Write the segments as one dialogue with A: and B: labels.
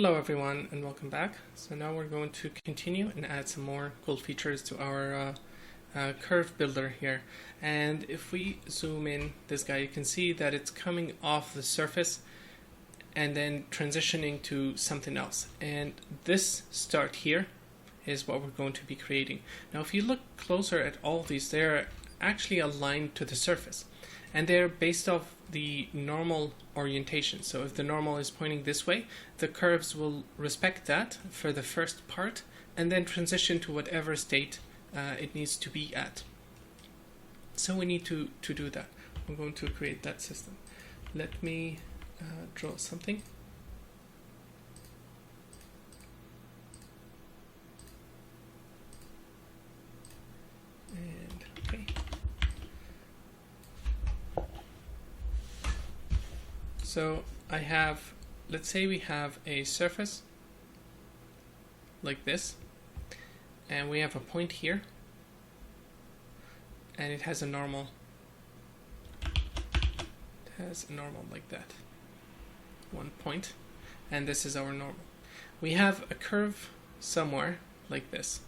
A: Hello everyone and welcome back. So now we're going to continue and add some more cool features to our curve builder here. And if we zoom in this guy, you can see that it's coming off the surface and then transitioning to something else. And this start here is what we're going to be creating. Now if you look closer at all of these, they're actually aligned to the surface. And they're based off the normal orientation. So if the normal is pointing this way, the curves will respect that for the first part and then transition to whatever state it needs to be at. So we need to do that. I'm going to create that system. Let me draw something. And okay. So I have, let's say we have a surface like this, and we have a point here, and it has a normal. It has a normal like that, 1 point, and this is our normal. We have a curve somewhere like this.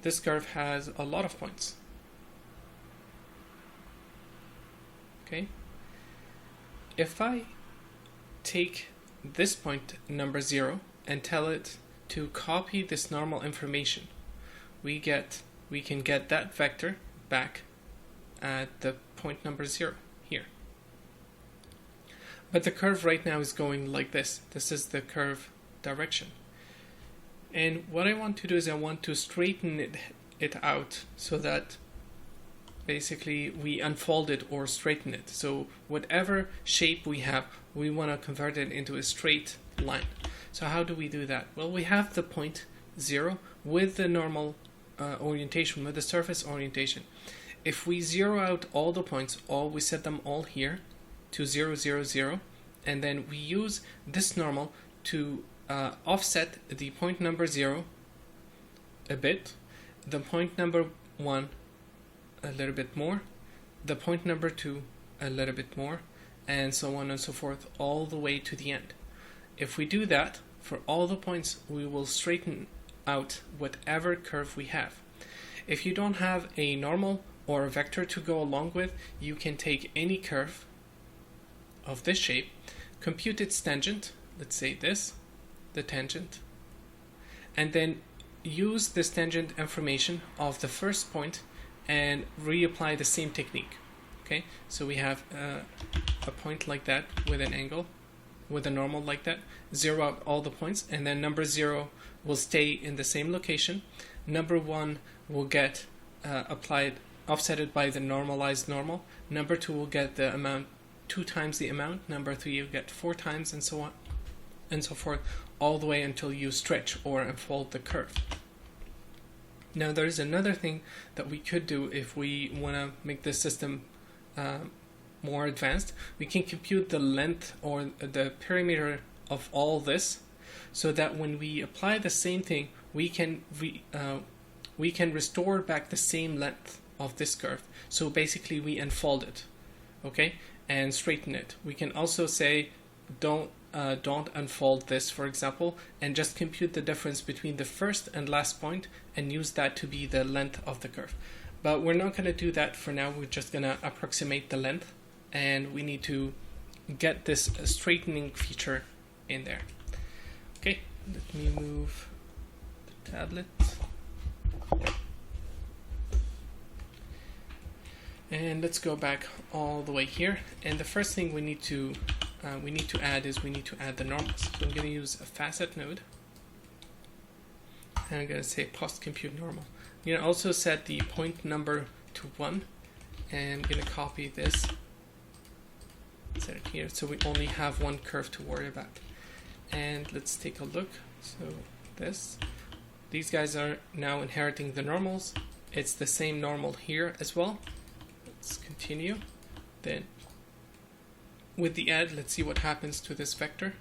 A: This curve has a lot of points. Okay. If I take this point number 0 and tell it to copy this normal information, we can get that vector back at the point number 0 here. But the curve right now is going like this. This is the curve direction. And what I want to do is I want to straighten it out so that basically we unfold it or straighten it. So whatever shape we have, we want to convert it into a straight line. So how do we do that? Well, we have the point 0 with the normal orientation, with the surface orientation. If we zero out all the points, we set them all here to 0, 0, 0, and then we use this normal to offset the point number 0 a bit, the point number 1 a little bit more, the point number 2 a little bit more, and so on and so forth all the way to the end. If we do that for all the points, we will straighten out whatever curve we have. If you don't have a normal or a vector to go along with, you can take any curve of this shape, compute its tangent, let's say this, the tangent, and then use this tangent information of the first point and reapply the same technique. Okay, so we have a point like that with an angle, with a normal like that, zero out all the points, and then number 0 will stay in the same location. Number 1 will get offsetted by the normalized normal. Number 2 will get the amount 2 times the amount. Number 3 will get 4 times, and so on and so forth, all the way until you stretch or unfold the curve. Now there's another thing that we could do if we want to make this system more advanced. We can compute the length or the perimeter of all this, so that when we apply the same thing, we can restore back the same length of this curve. So basically we unfold it, okay, and straighten it. We can also say don't unfold this, for example, and just compute the difference between the first and last point and use that to be the length of the curve. But we're not going to do that for now. We're just going to approximate the length, and we need to get this straightening feature in there. Okay, let me move the tablet. And let's go back all the way here. And the first thing we need to add the normals. So I'm going to use a facet node, and I'm going to say post compute normal. I'm going to also set the point number to 1, and I'm going to copy this, set it here, so we only have one curve to worry about. And let's take a look. So these guys are now inheriting the normals. It's the same normal here as well. Let's continue. Then with the add, let's see what happens to this vector.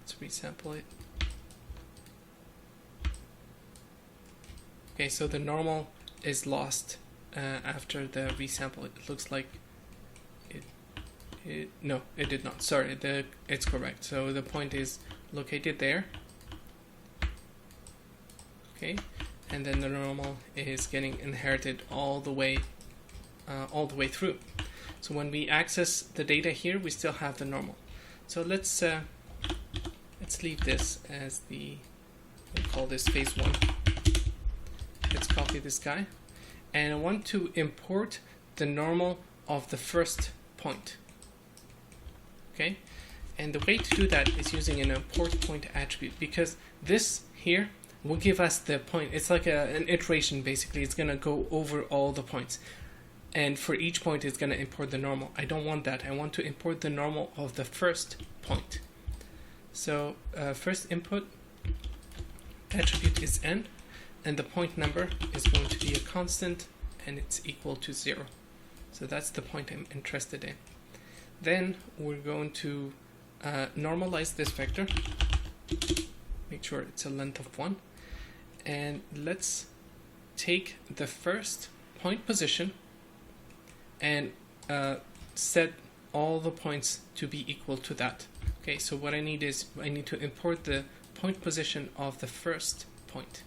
A: Let's resample it. Okay, so the normal is lost after the resample. It looks like no, it did not. Sorry, it's correct. So the point is located there. Okay, and then the normal is getting inherited all the way through. So when we access the data here, we still have the normal. So let's leave this as we'll call this phase 1. Let's copy this guy, and I want to import the normal of the first point. Okay, and the way to do that is using an import point attribute, because this here will give us the point. It's like an iteration basically. It's gonna go over all the points, and for each point it's gonna import the normal. I don't want that. I want to import the normal of the first point. So first input attribute is n, and the point number is going to be a constant, and it's equal to 0. So that's the point I'm interested in. Then we're going to normalize this vector, make sure it's a length of 1, and let's take the first point position and set all the points to be equal to that. Okay, so what I need is I need to import the point position of the first point.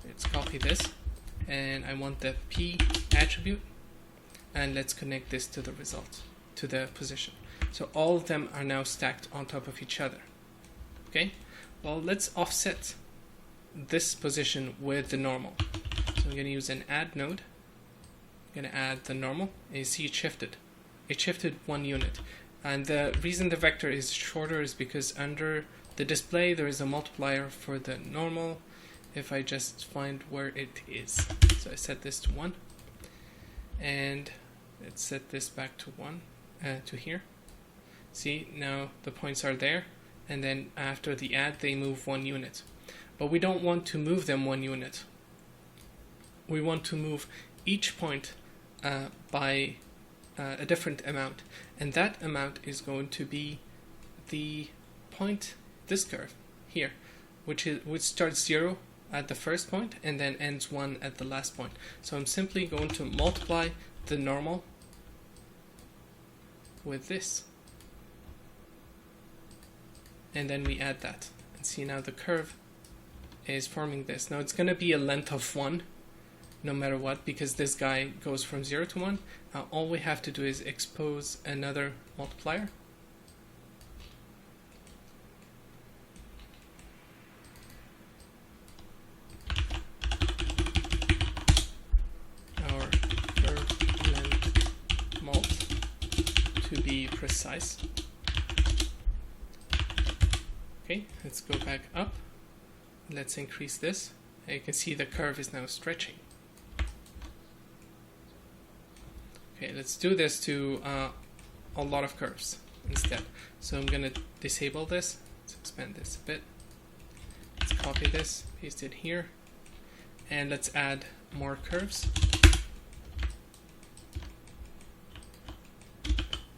A: Let's copy this, and I want the p attribute, and let's connect this to the result, to the position. So all of them are now stacked on top of each other. Okay, well, let's offset this position with the normal. So I'm going to use an add node. I'm going to add the normal, and you see it shifted. It shifted 1 unit. And the reason the vector is shorter is because under the display there is a multiplier for the normal. If I just find where it is. So I set this to 1. And let's set this back to 1, to here. See, now the points are there, and then after the add they move 1 unit. But we don't want to move them 1 unit. We want to move each point by a different amount, and that amount is going to be the point, this curve here, which starts 0 at the first point and then ends 1 at the last point. So I'm simply going to multiply the normal with this, and then we add that, and see now the curve is forming this. Now it's going to be a length of 1 no matter what, because this guy goes from 0 to 1. All we have to do is expose another multiplier. Our curve length mult, to be precise. Okay, let's go back up. Let's increase this. You can see the curve is now stretching. Okay, let's do this to a lot of curves instead. So I'm going to disable this. Let's expand this a bit. Let's copy this, paste it here, and let's add more curves.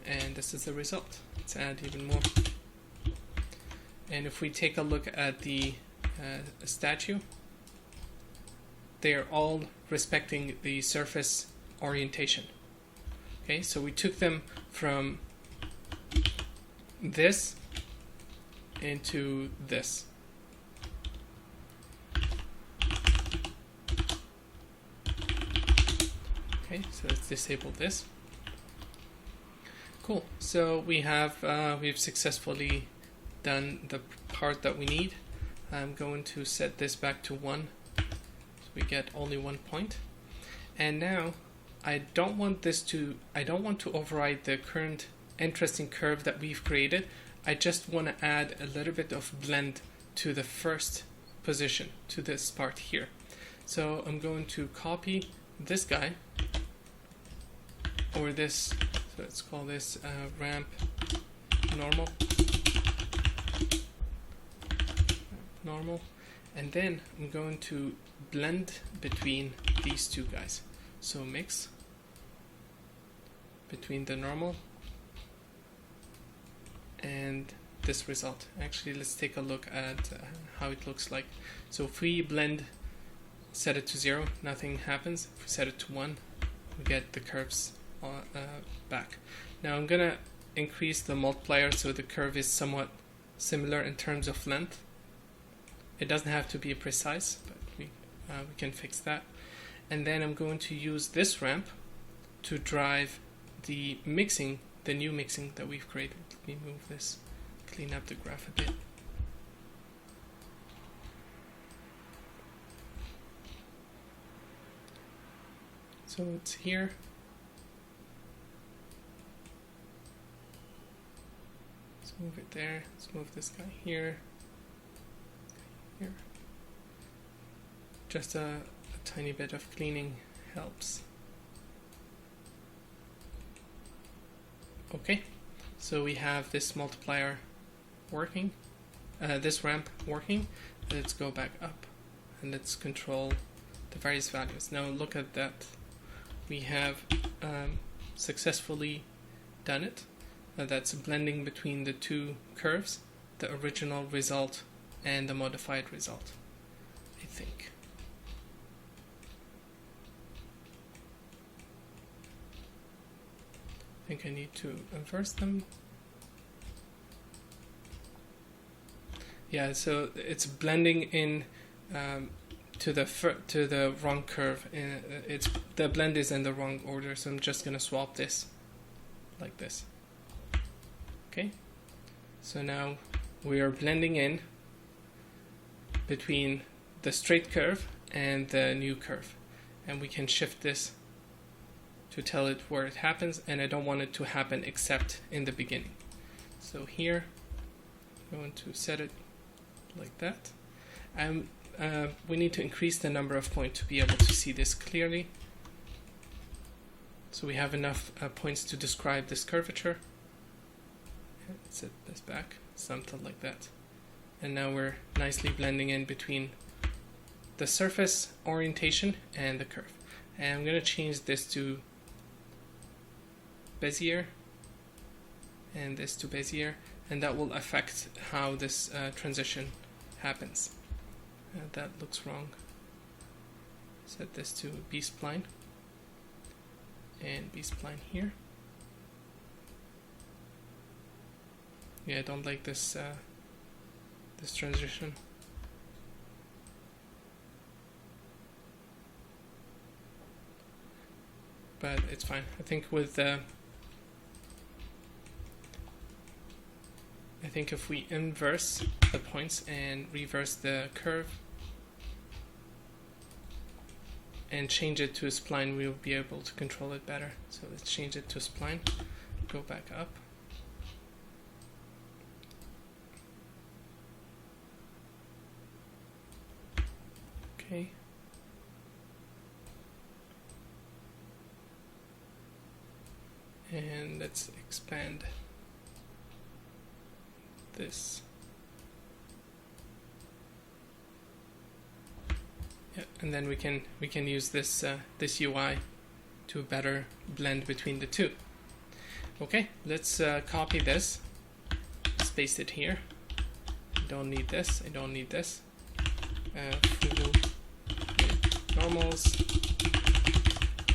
A: And this is the result. Let's add even more. And if we take a look at the statue, they are all respecting the surface orientation. Okay, so we took them from this into this. Okay, so let's disable this. Cool. So we have we've successfully done the part that we need. I'm going to set this back to 1, so we get only 1 point. And now I don't want to override the current interesting curve that we've created. I just want to add a little bit of blend to the first position, to this part here. So I'm going to copy this guy, or this, so let's call this ramp normal, and then I'm going to blend between these two guys. So mix between the normal and this result. Actually, let's take a look at how it looks like. So if we blend, set it to 0, nothing happens. If we set it to 1, we get the curves back. Now I'm gonna increase the multiplier so the curve is somewhat similar in terms of length. It doesn't have to be precise, but we can fix that. And then I'm going to use this ramp to drive the mixing, the new mixing that we've created. Let me move this, clean up the graph a bit. So it's here. Let's move it there. Let's move this guy here. Here. Just a tiny bit of cleaning helps. Okay, so we have this multiplier working, this ramp working. Let's go back up and let's control the various values. Now look at that. We have successfully done it. That's blending between the two curves, the original result and the modified result, I think. I think I need to inverse them. Yeah, so it's blending in to the wrong curve. It's the blend is in the wrong order, so I'm just gonna swap this like this. Okay, so now we are blending in between the straight curve and the new curve, and we can shift this to tell it where it happens, and I don't want it to happen except in the beginning. So here I'm going to set it like that. We need to increase the number of points to be able to see this clearly, so we have enough points to describe this curvature. Set this back, something like that. And now we're nicely blending in between the surface orientation and the curve. And I'm going to change this to Bezier and this to Bezier, and that will affect how this transition happens. That looks wrong. Set this to B-spline and B-spline here. Yeah, I don't like this this transition. But it's fine. I think with I think if we inverse the points and reverse the curve and change it to a spline, we'll be able to control it better. So let's change it to a spline. Go back up. Okay. And let's expand this. Yeah, and then we can use this this UI to better blend between the two. Okay, let's copy this. Let's paste it here. I don't need this. I don't need this. Normals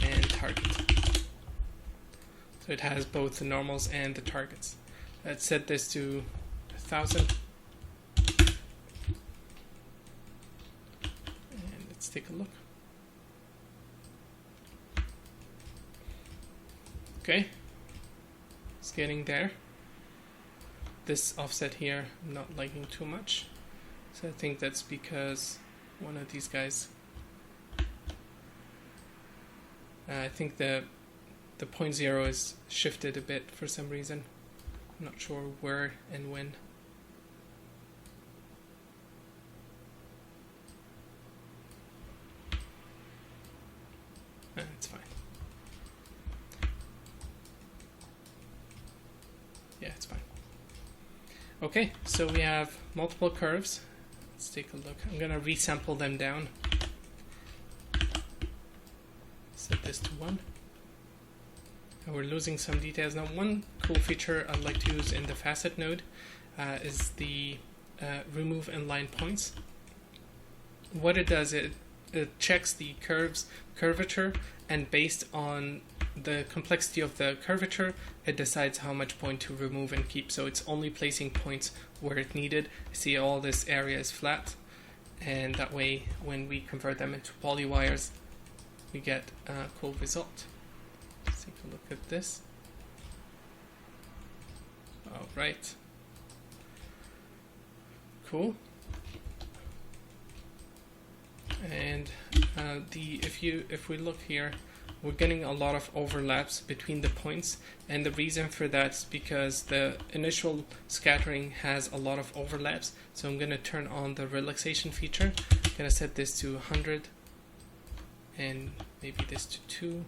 A: and target. So it has both the normals and the targets. Let's set this to 1000. And let's take a look. Okay, it's getting there. This offset here I'm not liking too much. So I think that's because one of these guys, I think the 0.0 is shifted a bit for some reason. I'm not sure where and when. It's fine. Yeah, it's fine. Okay, so we have multiple curves. Let's take a look. I'm gonna resample them down. Set this to 1. And we're losing some details. Now, one cool feature I'd like to use in the facet node is the remove inline points. What it does, it checks the curvature, and based on the complexity of the curvature, it decides how much point to remove and keep. So it's only placing points where it needed. See, all this area is flat, and that way when we convert them into polywires, we get a cool result. Let's take a look at this. All right, cool. And if we look here, we're getting a lot of overlaps between the points, and the reason for that is because the initial scattering has a lot of overlaps. So I'm going to turn on the relaxation feature. I'm going to set this to 100 and maybe this to 2,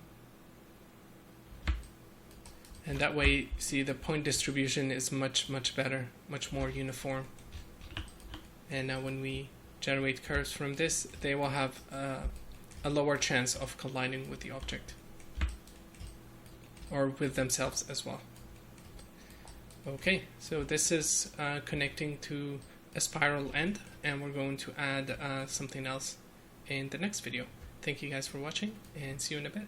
A: and that way, see, the point distribution is much better, much more uniform. And now when we generate curves from this, they will have a lower chance of colliding with the object or with themselves as well. Okay, so this is connecting to a spiral end, and we're going to add something else in the next video. Thank you guys for watching, and see you in a bit.